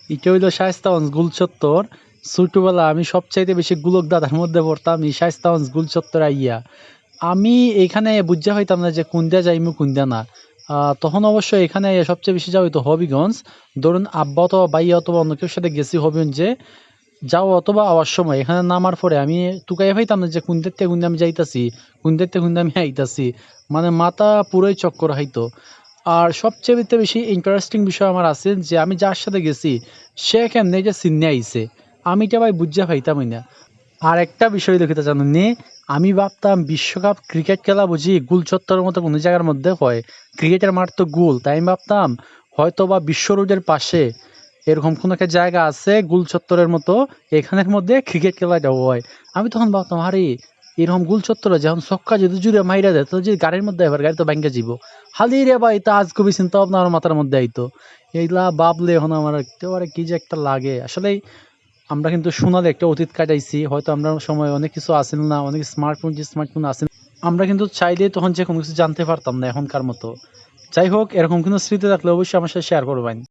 এটা হইলো শায়েস্তাগঞ্জ গুল চত্বর। ছোটবেলা আমি সবচাইতে বেশি গুলক দাদার মধ্যে পড়তাম এই শায়েস্তাগঞ্জ গুল চত্বর আইয়া। আমি এখানে বুঝা হইতাম না যে কোনদিয়া যাইমু কোনদিয়া না। তখন অবশ্য এখানে সবচেয়ে বেশি যাওয়া হইতো হবিগঞ্জ। ধরুন আব্বা অথবা ভাইয়া অথবা অন্য কেউ সাথে গেছি হবিগঞ্জে। যাওয়া অথবা আওয়ার সময় এখানে নামার পরে আমি টুকাইয়া পাইতাম না যে কোনদের থেকে কোনদিয়া আমি যাইতাছি, কোনদের থেকে কোনদিয়া আমি আইতাছি। মানে মাথা পুরোই চক্কর খাইতো। আর সবচেয়ে বেশি ইন্টারেস্টিং বিষয় আমার আছে যে আমি যার সাথে গেছি সে কেমনে যে চিনে আইছে। আমি এটা ভাই বুঝা পাইতামই না। আর একটা বিষয় দেখিতে জানেননি, আমি ভাবতাম বিশ্বকাপ ক্রিকেট খেলা বুঝি গোল চত্বরের মতো কোনো জায়গার মধ্যে হয়। ক্রিকেটের মাঠ তো গোল, তাই আমি ভাবতাম হয়তো বা বিশ্ব রোডের পাশে এরকম কোনো একটা জায়গা আছে গোল চত্বরের মতো, এখানের মধ্যে ক্রিকেট খেলাটা হয়। আমি তখন ভাবতাম আরে এরকম গোল চত্বরে যখন ছক্কা যদি জুড়ে মাইরা দেয় তো যদি গাড়ির মধ্যে এবার গাড়ি তো ভাঙ্গা যাব। হালি রে ভাই তা আজ কবি চিন্তা ভাবনা আমার মাথার মধ্যে আইতো। এইগুলা ভাবলে এখন আমার একেবারে কি যে একটা লাগে আসলেই। আমরা কিন্তু সোনালি একটা অতীত কাটাইছি। হয়তো আমরা সময় অনেক কিছু আছিল না, অনেক স্মার্টফোন আছিল। আমরা কিন্তু চাইলেই তখন যে কোনো কিছু জানতে পারতাম না এখনকার মতো। যাই হোক, এরকম কোনো স্মৃতি থাকলে অবশ্যই আমার সাথে শেয়ার করবেন।